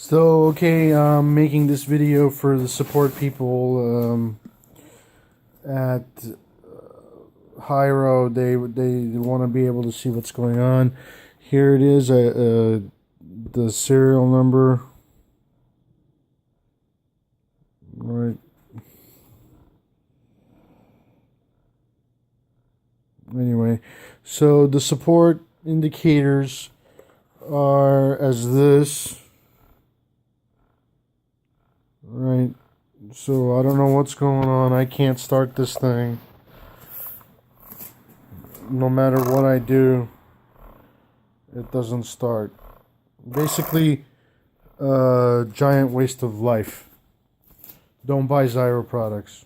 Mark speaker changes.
Speaker 1: So, okay, I'm making this video for the support people at Xiro. They want to be able to see what's going on. Here it is, the serial number. Right. Anyway, so the support indicators are as this. Right, so I don't know what's going on. I can't start this thing. No matter what I do, it doesn't start. Basically, giant waste of life. Don't buy Xiro products.